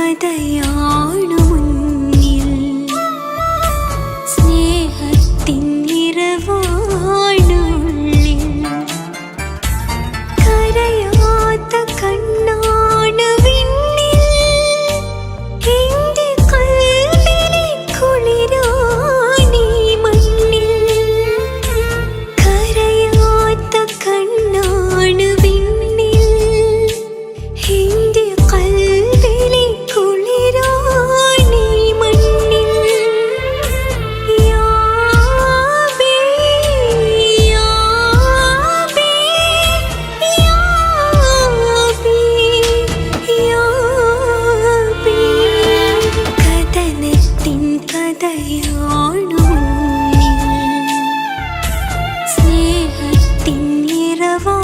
കഥയാണു മുന്നിൽ, സ്നേഹത്തിൻ നിറവാണുള്ളിൽ. കരയാത്ത കണ്ണാണ് വിണ്ണിൽ, എന്റെ കൽവിലെ കുളിരാണീ മണ്ണിൽ. കരയാത്ത കണ്ണാണ് വിണ്ണിൽ, എന്റെ കൽവിലെ കുളിരാണീ മണ്ണിൽ. യാ ബി യാ ബി യാ ബി യാ ബി. കഥനത്തിൻ കഥയാണു മുന്നിൽ, സ്നേഹത്തിൻ നിറവാണുള്ളിൽ.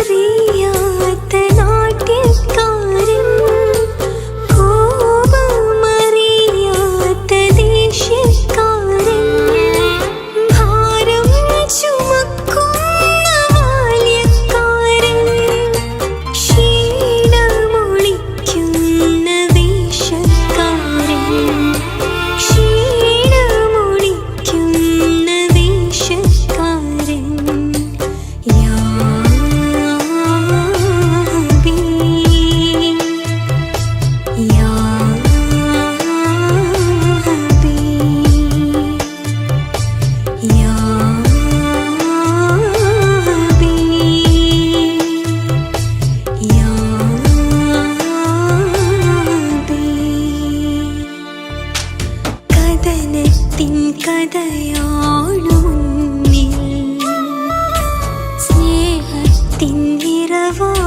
നടനമറിയാത്ത നാട്യക്കാരൻ, കോപമറിയാത്ത ദേഷ്യക്കാരൻ, ഭാരം ചുമക്കുന്ന ബാല്യക്കാരൻ, ക്ഷീണമൊളിക്കുന്ന വേഷക്കാരൻ, ക്ഷീണമൊളിക്കുന്ന വേഷക്കാരൻ. യാ ബി യാ ബി യാ ബി യാ ബി. കഥനത്തിൻ കഥയാണു മുന്നിൽ, സ്നേഹത്തിൻ നിറവാണുള്ളിൽ.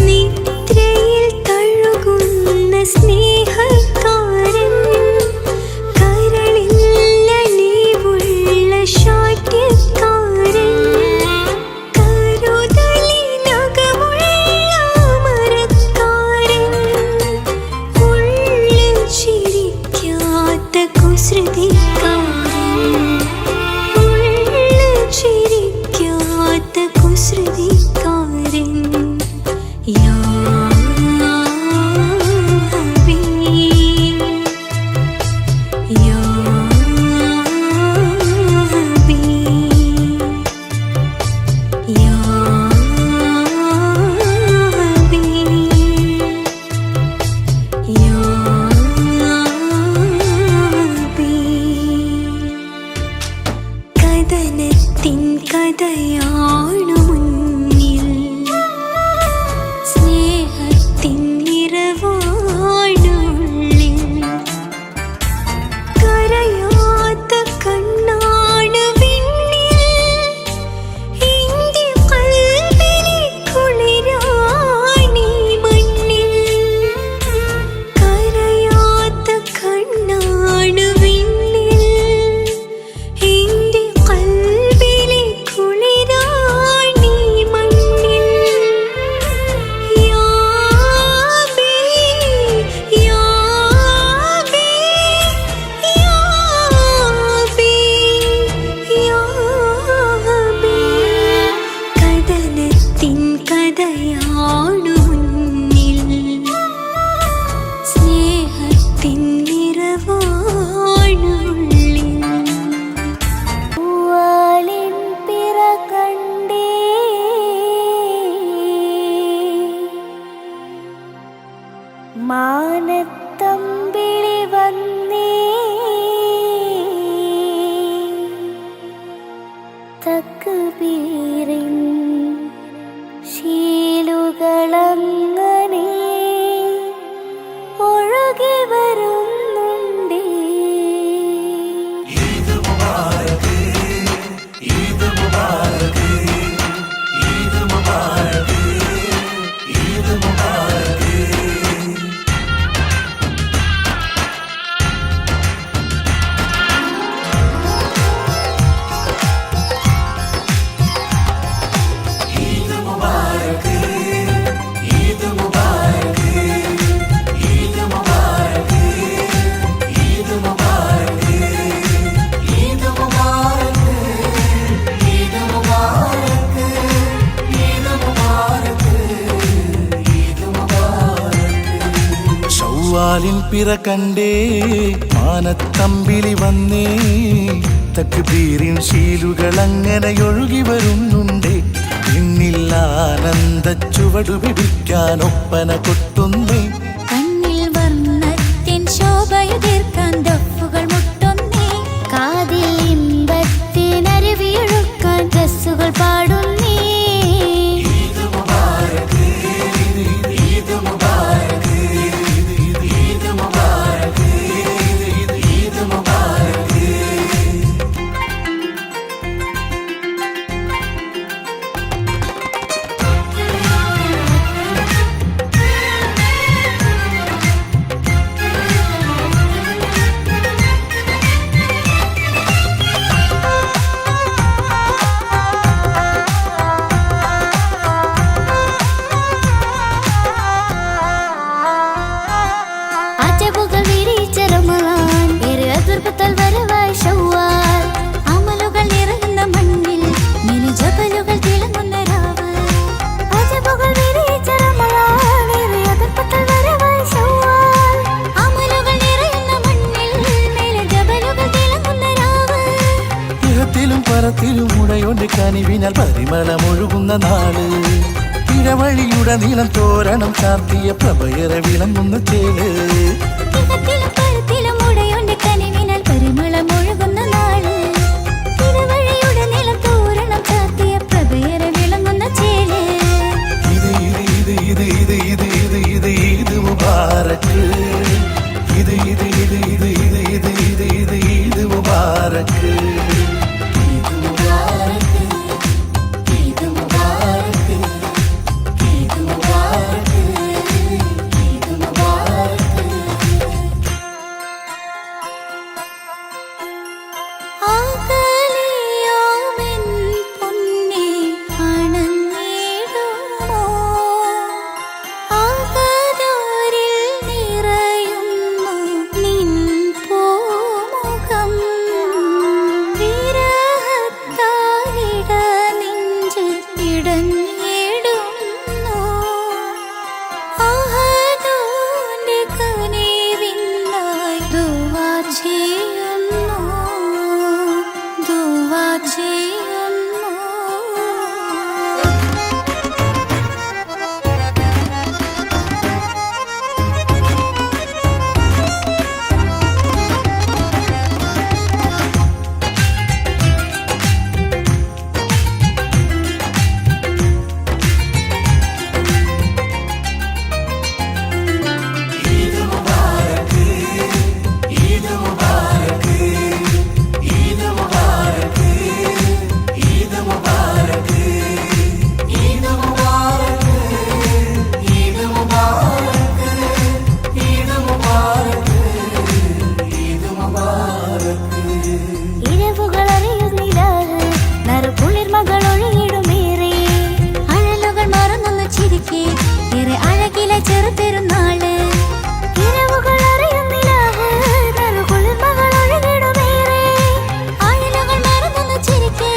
നിദ്രയിൽ തഴുകുന്ന സ്നേഹക്കാരൻ, കരളിൽ അലിവുള്ള ശാഠ്യക്കാരൻ, കരുതലിനകമുള്ള മരക്കാരൻ, ഉള്ളിൽ ചിരിക്കാത്ത കുസൃതിക്കാരൻ, ഉള്ളിൽ ചിരിക്കാത്ത കുസൃതിക്കാരൻ. യാ ബി മാനത്തമ്പിളി വന്നേ തക്ബീറിൻ ശീലുകളങ്ങനെ ഒഴുകി വരുന്നുണ്ടേ. ഈദ് മുബാരക്, ഈദ് മുബാരക്, ഈദ് മുബാരക്, ഈദ് മുബാരക്. ഈദ് മുബാരക്, ഈദ് മുബാരക്, ഈദ് മുബാരക്, ഈദ് മുബാരക്, ഈദ് മുബാരക്, ഈദ് മുബാരക്, ഈദ് മുബാരക്, ഈദ് മുബാരക്. ശൗവാലിൻ പിറ കണ്ടേ മാനത്തമ്പിളി വന്നേ തക്ബീറിൻ ശീലുകളങ്ങനെ ഒഴുകി വരുന്നുണ്ടേ. പിന്നിൽ ആനന്ദ ചുവടു പിടിക്കാൻ ഒപ്പന കൊട്ടുന്നേ. കണ്ണിൽ വർണ്ണത്തിൻ ശോഭയുതിർക്കാൻ ദഫുകൾ മുട്ടുന്നേ. കാതിൽ ഇമ്പത്തിനരുവിയൊഴുക്കാൻ ഡ്രസ്സുകൾ പാടുന്നേ. ഈദ് മുബാരക്, ഈദ് മുബാരക്, ഈദ് മുബാരക്, ഈദ് മുബാരക്. അജബുകൾ വിരിച്ച റമളാൻ, ഏറെ അതിർപ്പത്താൽ വരവായി ശൗവാൽ. അമലുകൾ നിറയുന്ന മണ്ണിൽ മിനുജപലുകൾ തിളങ്ങുന്ന രാവ്. അജബുകൾ വിരിച്ച റമളാൻ, ഏറെ അതിർപ്പത്താൽ വരവായി ശൗവാൽ. അമലുകൾ നിറയുന്ന മണ്ണിൽ മിനുജപലുകൾ തിളങ്ങുന്ന രാവ്. ഇഹത്തിലും പരത്തിലും ഉടയോന്റെ കനിവിനാൽ പരിമളമൊഴുകുന്ന നാള്. ഇടവഴിയുടനീളം തോരണം ചാർത്തിയ പ്രഭയറെ വിളങ്ങുന്ന ചേല്. ഇഹത്തിലും പരത്തിലും ഉടയോന്റെ കനിവിനാൽ പരിമളമൊഴുകുന്ന നാള്. ഇടവഴിയുടനീളം തോരണം ചാർത്തിയ പ്രഭയേറെ വിളങ്ങുന്ന ചേല്. ഇത് ഇത് ഇത് ഇത് ഇത് ഇത് ഇത് ഇത് ഈദ് മുബാരക്. ഇത് ഇത് ഇത് ഇത് ഇത് ഇത് ഇത് ഇത് ഈദ് മുബാരക്. ഈദ് മുബാരക്, ഈദ് മുബാരക്, ഈദ് മുബാരക്, ഈദ് മുബാരക്. ആകലിയാമെൻ പൊന്നേ അണഞ്ഞിടുമോ. ആകതാരിൽ നിറയുന്നു നിൻ പൂമുഖം. വിരഹത്താലിട നെഞ്ചിൽ ഇടഞ്ഞിടുന്നു. അഹദോന്റെ കനിവിനായി ദുആ ചെയ്യുന്നു, ദുആ ചെയ്യുന്നു. ഈദ് മുബാരക്, ഈദ് മുബാരക്, ഈദ് മുബാരക്, ഈദ് മുബാരക്, ഈദ് മുബാരക്, ഈദ് മുബാരക്, ഈദ് മുബാരക്, ഈദ് മുബാരക്. ഇരവുകൾ അറിയുന്നിലാഹ്, നറുകുളിർമകൾ ഒഴുകിടുമേറെ. അഴലുകൾ മറന്നൊന്ന് ചിരിക്കേ ഏറെ അഴകിലെ ചെറുപെരുന്നാള്. ഇരവുകൾ അറിയുന്നിലാഹ്, നറുകുളിർമകൾ ഒഴുകിടുമേറെ. അഴലുകൾ മറന്നൊന്ന് ചിരിക്കേ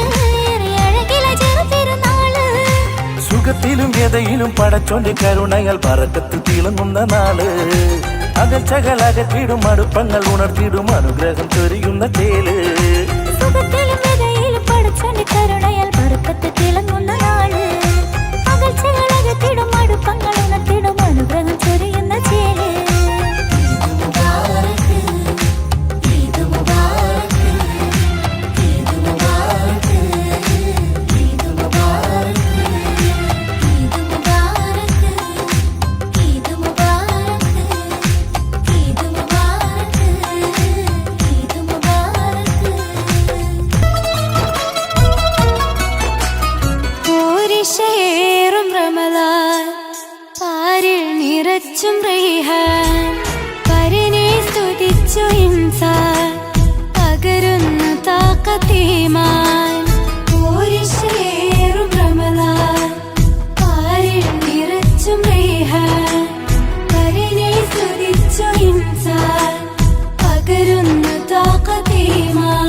ഏറെ അഴകിലെ ചെറുപെരുന്നാള്. സുഖത്തിലും വ്യതയിലും പടച്ചോന്റെ കരുണകൾ പറക്കത്തിൽ തിളങ്ങുന്ന നാള്. അകച്ചകൾ അകറ്റിടും അടുപ്പങ്ങൾ ഉണർത്തിടും അനുഗ്രഹം ചൊരിയുന്ന തേല്. സുഖത്തിലും വിതയിലും പടച്ചോന്റെ കരുണയാൽ ബർക്കത്ത് തിളങ്ങുന്ന നാള്. അകൽച്ചകൾ അകറ്റിടും അടുപ്പങ്ങൾ ഉണർത്തിടും അനുഗ്രഹം ചൊരിയുന്ന ചേല്. നിറച്ചും റൈഹാൻ പരിനെ സ്തുതിച്ചു ഇൻസാൻ പകരുന്നു താക്കത്തീമാൻ പോരിശേറും റമളാൻ പാരിൽ നിറച്ചും റൈഹാൻ പരിനെ സ്തുതിച്ചു ഇൻസാൻ പകരുന്നു താക്കത്തീമാൻ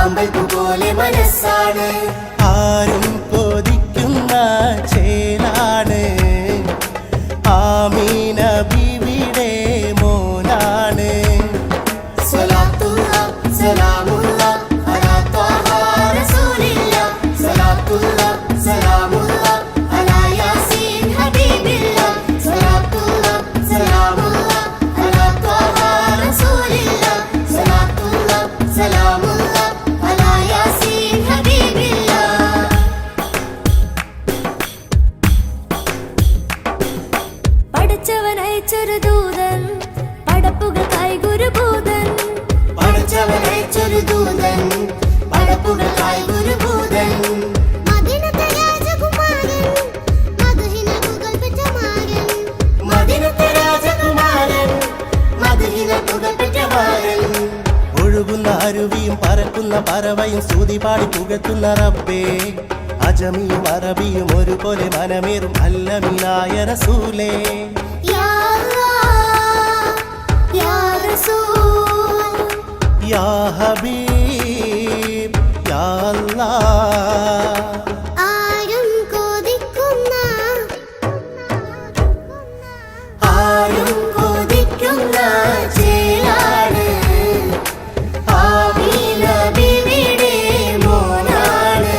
ആമ്പൽപ്പൂ പോലെ മനസ്സാണ്. ആരും കൊതിക്കുന്ന ചേലാണ്, ആമീന ബീവിയുടെ മോനാണ്. സ്വലാത്തുള്ള സലാമുള്ള അലാ ത്വാഹ റസൂലില്ല, സ്വലാത്തുള്ള സലാമുള്ള അലാ യാസീൻ ഹബീബില്ല, സ്വലാത്തുള്ള സലാമുള്ള അലാ ത്വാഹ റസൂലില്ല, സ്വലാത്തുള്ള സലാമുള്ള അലാ യാസീൻ ഹബീബില്ല. പഠിച്ചവൻ അയച്ചൊരു ദൂതൻ, പടപ്പുകൾക്കായി ഗുരുഭൂതൻ. പഠിച്ചവൻ അയച്ചൊരു ദൂതൻ, പടപ്പുകൾക്കായി ഗുരുഭൂതൻ. മദീനത്തെ രാജകുമാരൻ, മദ്ഹിന പുകൾപെറ്റ മാരൻ. മദീനത്തെ രാജകുമാരൻ, മദ്ഹിന പുകൾപെറ്റ മാരൻ. ഒഴുകുന്ന അരുവിയും പറക്കുന്ന പറവയും സ്തുതി പാടി പുകത്തുന്ന റബ്ബേ. അജമിയും അറബിയും ഒരുപോലെ മനമേറും അല്ലമീനായ റസൂലേ. യാ അല്ലാഹ്, യാ റസൂൽ, യാ ഹബീബ്, യാ അല്ലാഹ്. ആരും കൊതിക്കുന്ന, ആരും കൊതിക്കുന്ന ചേലാണ്, ആമീന ബീവിയുടെ മോനാണ്.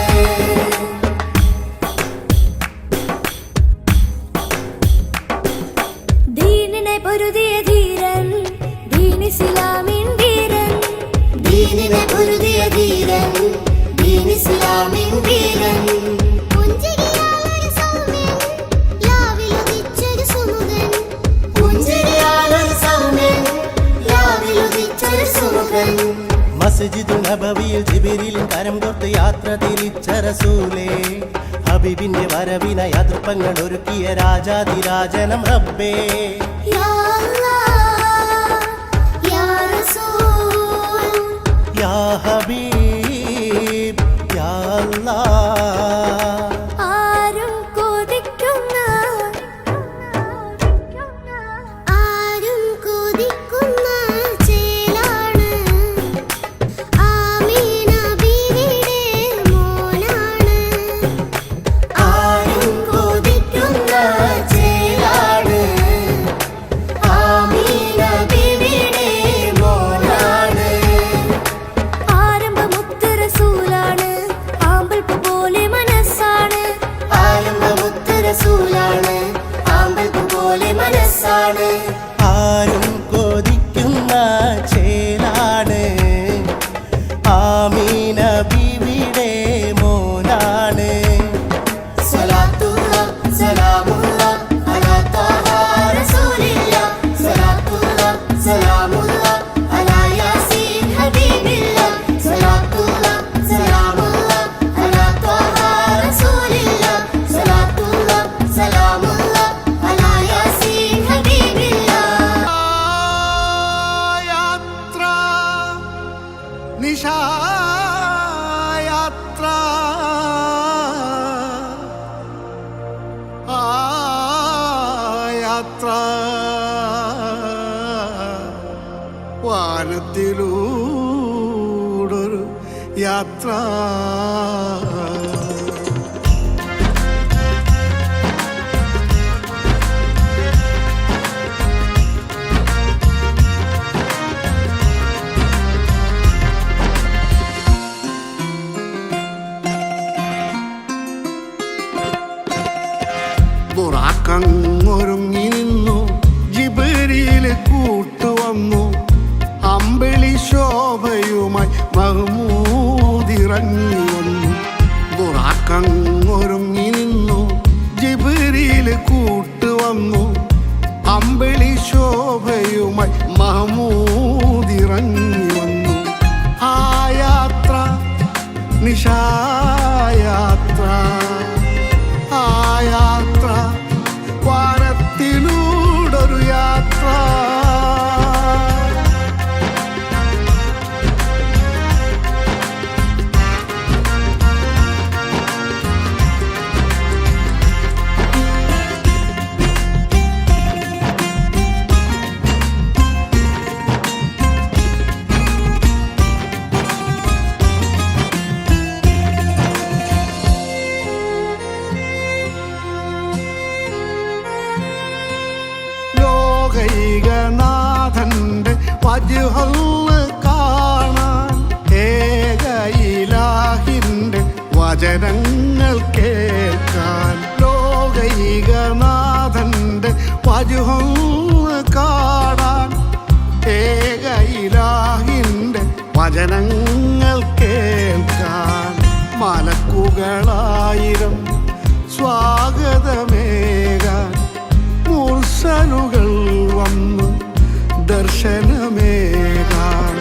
ദീനിനെ പൊരുതിയ ധീരൻ, ദീനിസ്ലാമിൻ വീരൻ. ദീനിനെ പൊരുതിയ ധീരൻ, ദീനിസ്ലാമിൻ വീരൻ. പുഞ്ചിരിയാലൊരു സൗമ്യൻ, ലാവിലുദിച്ചൊരു സുമുഖൻ. പുഞ്ചിരിയാലൊരു സൗമ്യൻ, ലാവിലുദിച്ചൊരു സുമുഖൻ. മസ്ജിദു നബവിയിൽ ജിബ്രീലിൻ കരം തൊട്ട് യാത്ര തിരിച്ച റസൂലേ. ഹബീബിന്റെ വരവിനായി അതിർപ്പങ്ങൾ ഒരുക്കിയ രാജാതിരാജനം റബ്ബേ. യാ അല്ലാഹ്, യാ റസൂൽ, യാ ഹബീബ്, യാ അല്ലാഹ്. ആരും കൊതിക്കുന്ന, ആരും കൊതിക്കുന്ന ചേലാണ്, ആമീന ബീവിയുടെ മോനാണ്. ആരും കൊതിക്കുന്ന ചേലാണ്, ആമീന ബീവിയുടെ മോനാണ്. ആരംഭമുത്ത് റസൂലാണ്, ആമ്പൽപ്പൂ പോലെ മനസ്സാണ്. ആരംഭമുത്ത് റസൂലാണ്, ആമ്പൽപ്പൂ പോലെ മനസ്സാണ്. ആരും കൊതിക്കുന്ന ചേലാണ്, ആമീന ബീവിയുടെ മോനാണ്. സ്വലാത്തുള്ള സലാമുള്ള അലാ ത്വാഹ റസൂലില്ല, സ്വലാത്തുള്ള സലാമുള്ള അലാ യാസീൻ ഹബീബില്ല, സ്വലാത്തുള്ള സലാമുള്ള അലാ ത്വാഹ റസൂലില്ല, സ്വലാത്തുള്ള സലാമുള്ള അലാ യാസീൻ ഹബീബില്ല. യാത്ര നിശായാത്ര ആ യാത്ര വാനത്തിലൂടൊരു യാത്ര. ബുറാക്കങ്ങൊരുങ്ങി നിന്നു, ജിബ്രീല് കൂട്ടുവന്നു, അമ്പിളി ശോഭയുമായി മഹ്മൂദിറങ്ങി വന്നു. ബുറാക്കങ്ങൊരുങ്ങി നിന്നു, ജിബ്രീല് കൂട്ടുവന്നു, അമ്പിളി ശോഭയുമായി മഹ്മൂദിറങ്ങി വന്നു. ആ യാത്ര നിശായാത്ര, ആ യാത്ര വാനത്തിലൂടൊരു യാത്ര. വജ്ഹൊന്ന് കാണാൻ ഏക ഇലാഹിന്റെ വചനങ്ങൾ കേൾക്കാൻ ലോകൈകനാഥന്റെ വജ്ഹൊന്ന് കാണാൻ ഏക ഇലാഹിന്റെ വചനങ്ങൾ കേൾക്കാൻ മലക്കുകളായിരം സ്വാഗതമേകാൻ മുർസലുകൾ വന്നു ദർശനമേകാൻ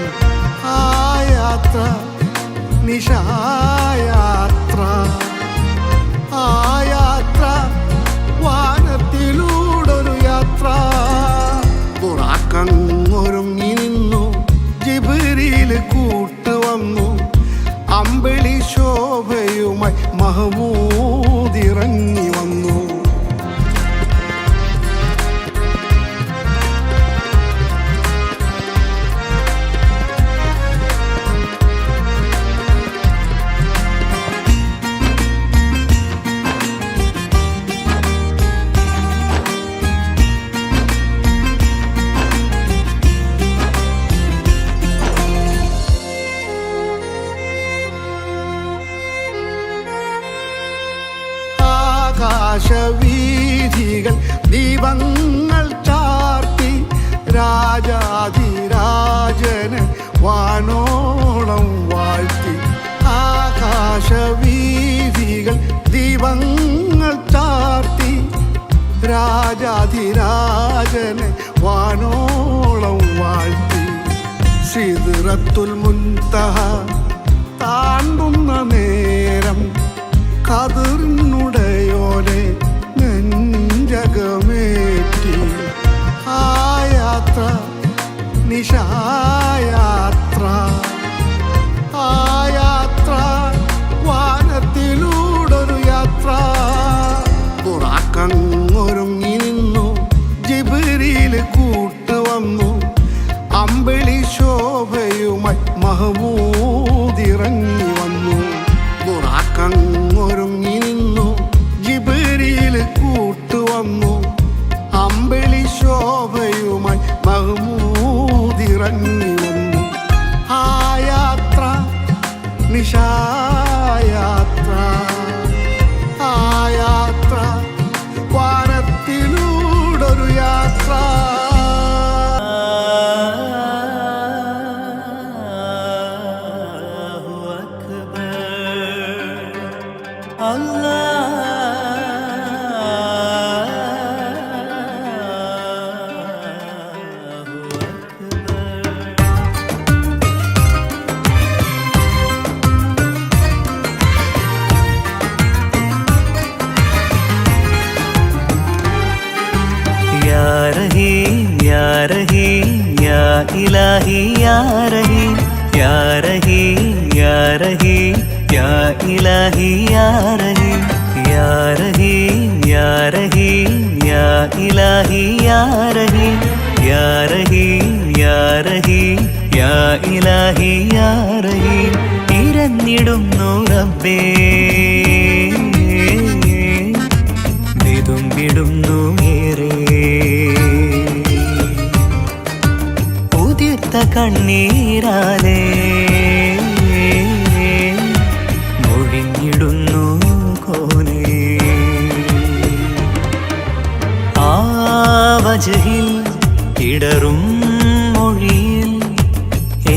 ആ യാത്ര നിശായാത്ര ആ യാത്ര വാനത്തിലൂടൊരു യാത്ര തുറാക്കങ്ങൊരുങ്ങി നിന്നു ജിബ്രീൽ കൂട്ടുവന്നു അമ്പിളി ശോഭയുമായി മഹമൂദിറങ്ങി വന്നു ആകാശവീഥികൾ ദീപങ്ങൾ ചാർത്തി രാജാധിരാജന് വാനോളം വാഴ്ത്തി ആകാശവീഥികൾ ദീപങ്ങൾ ചാർത്തി രാജാധിരാജന് വാനോളം വാഴ്ത്തി സിദ്റത്തുൽ മുൻതഹ താണ്ടുന്ന നേരം ഖദറിനുടയോനെ നെഞ്ചകമേറ്റി ആ യാത്ര നിശായാത്ര ആ യാത്ര വാനത്തിലൂടൊരു യാത്ര തുറാക്കങ്ങൊരുങ്ങി നിന്നു ജിബ്രീൽ കൂട്ടുവന്നു അമ്പിളി ശോഭയുമായി മഹമൂദിറങ്ങി വന്നു തുറാക്കങ്ങൊരുങ്ങി നിന്നു ജിബ്രീൽ കൂട്ടുവന്നു അമ്പിളി ശോഭയുമായി മഹമൂദിറങ്ങി വന്നു ആ യാത്ര നിശായാത്ര ആ യാത്ര വാനത്തിലൂടൊരു യാത്ര इलाही या रहीम या रहीम या रहीम या इलाही या रहीम या रहीम या रहीम या इलाही या रहीम या रहीम या रहीम या इलाही या रहीम ഇരന്നിടുന്നു റബ്ബേ വിടുന്നു ഏറെ കണ്ണീരാലേ മൊഴിഞ്ഞിടുന്നു കോനേ ആ വജഹിൽ ഇടറും മൊഴിയിൽ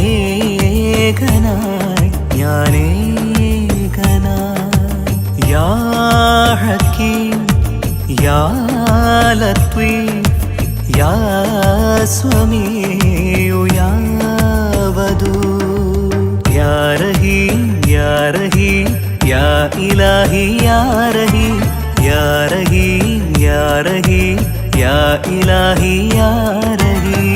ഏകനായി ഞാനേകനായി യാ ഹക്കീം യാ ലത്വീഫ് യാ സമീഉ യാ വദൂദ് യാ റഹീം യാ റഹീം യാ ഇലാഹി യാ റഹീം യാ റഹീം യാ റഹീം യാ ഇലാഹി യാ റഹീം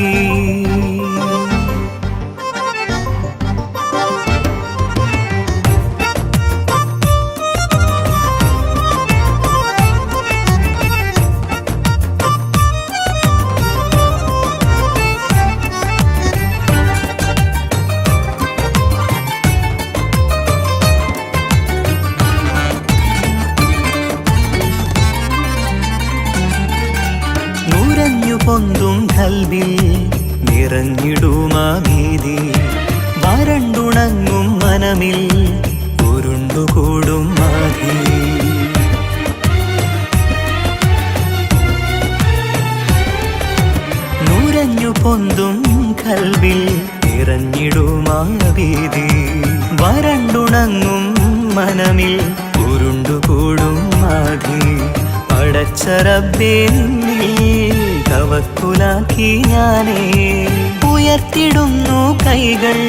പൊന്തും നാഥേ. നുരഞ്ഞു പൊന്തും കൽവിൽ നിറഞ്ഞിടുമാവീതി, വരണ്ടുണങ്ങും മനമിൽ ഉരുണ്ടുകൂടും മാധി. പടച്ച റബ്ബേ നിന്നിൽ തവക്കുലാക്കി ഞാനേ, ഉയർത്തിടുന്നു കൈകൾ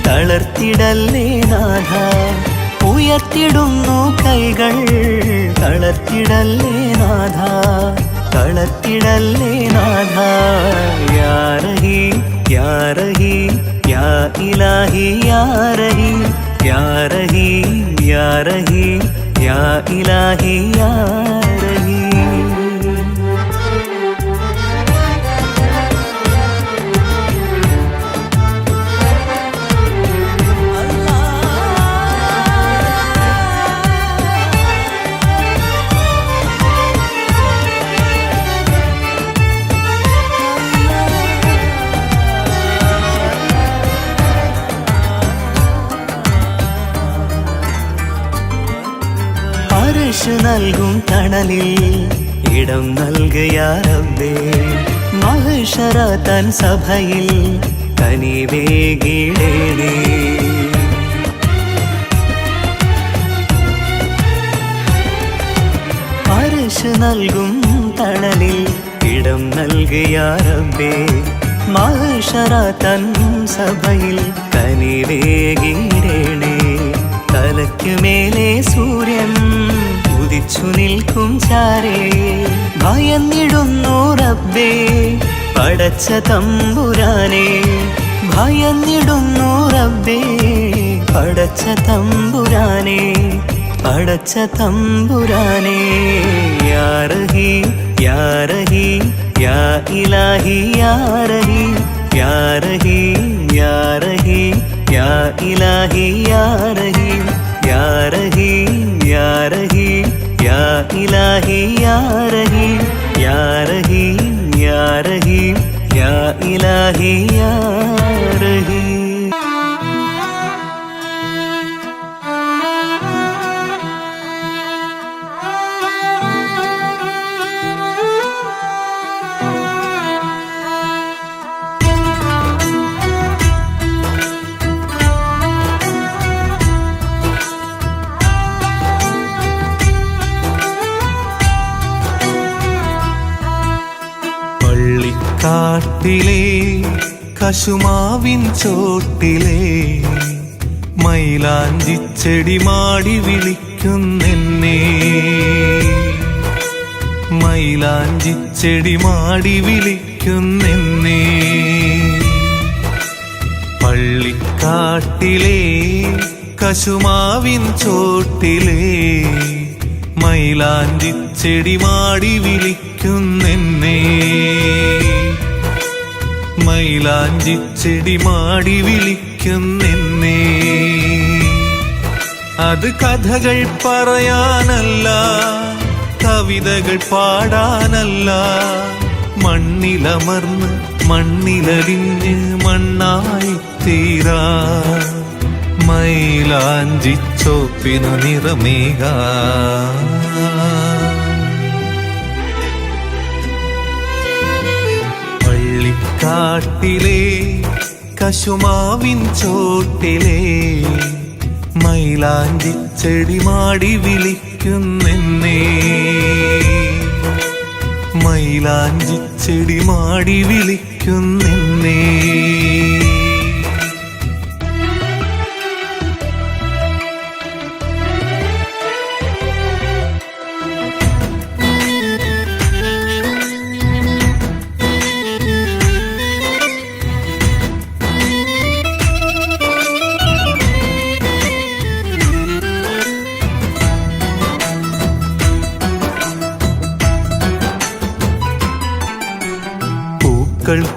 തളർത്തിടല്ലേ നാഥ. ഉയർത്തിടുന്നു കൈകൾ തളർത്തിടല്ലേ നാഥ, തളർത്തിടല്ലേ നാഥ. യാ റഹീം യാ റഹീം യാ ഇലാഹി യാ റഹീം, യാ റഹീം യാ റഹീം യാ ഇലാഹി യാ റഹീം. അർശ് നൽകും തണലിൽ ഇടം നൽകിയ റബ്ബേ, മഹ്ശറ തൻ സഭയിൽ കനിവേകിടേണേ. അർശ് നൽകും തണലിൽ ഇടം നൽകിയ റബ്ബേ, മഹ്ശറ തൻ സഭയിൽ കനിവേകിടേണേ. തലയ്ക്കു മേലെ സൂര്യൻ ഉദിച്ചു നിൽക്കും ചാരേ, ഭയന്നിടുന്നു റബ്ബേ പടച്ച തമ്പുരാനെ. ഭയന്നിടുന്നു റബ്ബേ പടച്ച തമ്പുരാനെ, പടച്ച തമ്പുരാനെ. യാ റഹീം യാ റഹീം യാ ഇലാഹി യാ റഹീം, യാ റഹീം യാ റഹീം യാ ഇലാഹി യാ റഹീം, യാ റഹീം യാ റഹീം യാ ഇലാഹി യാ റഹീം, യാ റഹീം യാ റഹീം യാ ഇലാഹി യാ റഹീം. കാട്ടിലെ കശുമാവിൻ ചോട്ടിലെ മൈലാഞ്ചിച്ചെടി മാടി വിളിക്കുന്നെന്നെ, മൈലാഞ്ചിച്ചെടി മാടി വിളിക്കുന്നെന്നെ. പള്ളിക്കാട്ടിലെ കശുമാവിൻ ചോട്ടിലെ മൈലാഞ്ചിച്ചെടി മാടി വിളിക്കുന്നെന്നെ, മൈലാഞ്ചിച്ചെടി മാടി വിളിക്കുന്നെന്നെ. അത് കഥകൾ പറയാനല്ല, കവിതകൾ പാടാനല്ല, മണ്ണിലമർന്ന് മണ്ണിലടിഞ്ഞ് മണ്ണായി തീരാ മൈലാഞ്ചിച്ചോപ്പിനു നിറമേക. പള്ളിക്കാട്ടിലെ കശുമാവിൻ ചോട്ടിലെ മൈലാഞ്ചിച്ചെടി മാടി വിളിക്കുന്നെന്നെ, മൈലാഞ്ചിച്ചെടി മാടി വിളിക്കുന്നെന്നെ.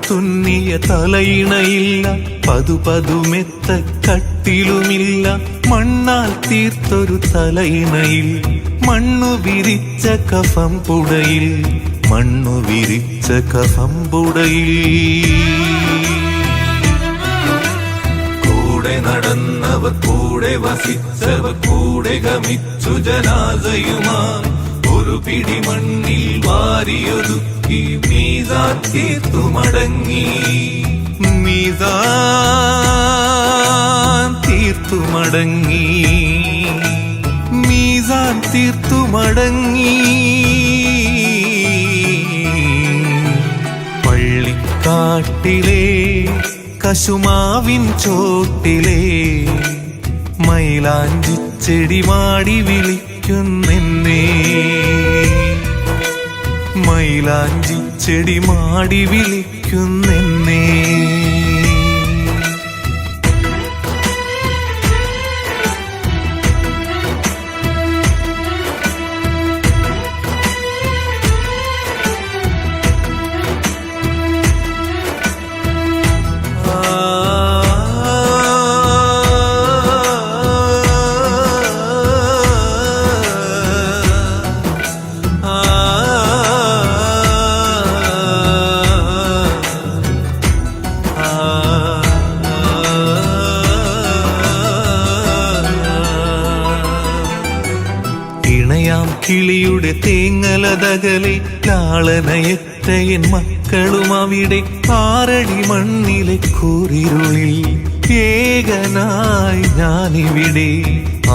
തുന്നിയ തലയിണയില്ല, പതുപതുമെത്ത കട്ടിലുമില്ല, മണ്ണാൽ തീർത്തൊരു തലയിണയിൽ മണ്ണു വിരിച്ച കഫം പുടയിൽ, മണ്ണു വിരിച്ച കഫം പുടയിൽ. കൂടെ നടന്നവർ കൂടെ വസിച്ചവർ കൂടെ ഗമിച്ചു ജനാസയുമായി ഒരു പിടി മണ്ണിൽ വാരിയൊതുക്കി മീസാൻ തീർത്തു മടങ്ങി മീസാൻ തീർത്തു മടങ്ങി മീസാൻ തീർത്തു മടങ്ങി പള്ളിക്കാട്ടിലെ കശുമാവിൻ ചോട്ടിലെ മൈലാഞ്ചിച്ചെടി മാടി വിളിക്കുന്നെന്നെ മൈലാഞ്ചിച്ചെടി മാടി വിളിക്കുന്നെന്നെ ഇണയാം കിളിയുടെ തേങ്ങലതകലെ ലാളനയറ്റയൻ മക്കളും അവിടെ ആറടി മണ്ണിലെ കൂരിരുളിൽ ഏകനായി ഞാനിവിടെ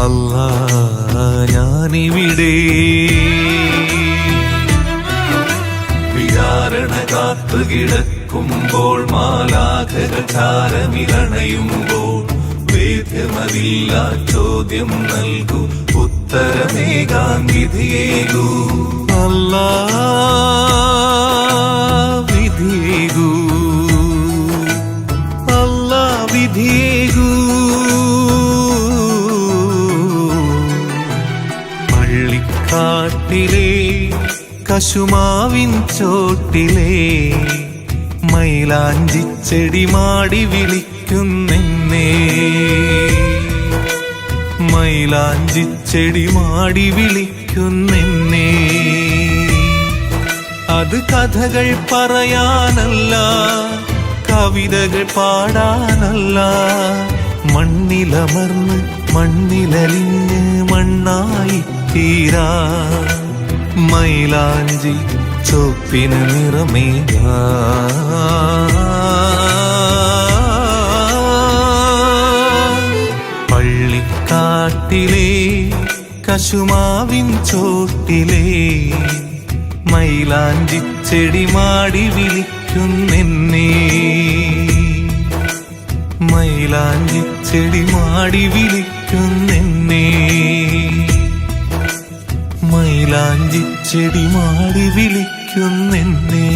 അല്ലാ ഞാനിവിടെ വിചാരണ കാത്തു കിടക്കുമ്പോൾ മാലാഖകൾ ചാരമിരണയുമ്പോൾ വേദ്യമതില്ല ചോദ്യം നൽകൂ ഉത്തരമേകാൻ വിധിയേകൂ അല്ലാ വിധിയേകൂ അല്ലാ വിധിയേകൂ പള്ളിക്കാട്ടിലെ കശുമാവിൻ ചോട്ടിലെ മൈലാഞ്ചിച്ചെടി മാടി വിളിക്കുന്നെന്നെ മൈലാഞ്ചിച്ചെടി മാടി വിളിക്കുന്നെന്നെ അത് കഥകൾ പറയാനല്ല കവിതകൾ പാടാനല്ല മണ്ണിലമർന്ന് മണ്ണിലലിഞ്ഞ് മണ്ണായി തീരാ മൈലാഞ്ചി ചുവപ്പിന് നിറമേകാ പള്ളിക്കാട്ടിലെ കശുമാവിൻ ചോട്ടിലെ മൈലാഞ്ചിച്ചെടി മാടി വിളിക്കുന്നെന്നെ മൈലാഞ്ചിച്ചെടി മാടി വിളിക്കുന്നെന്നെ മൈലാഞ്ചിച്ചെടി മാടി വിളിക്കുന്നെന്നെ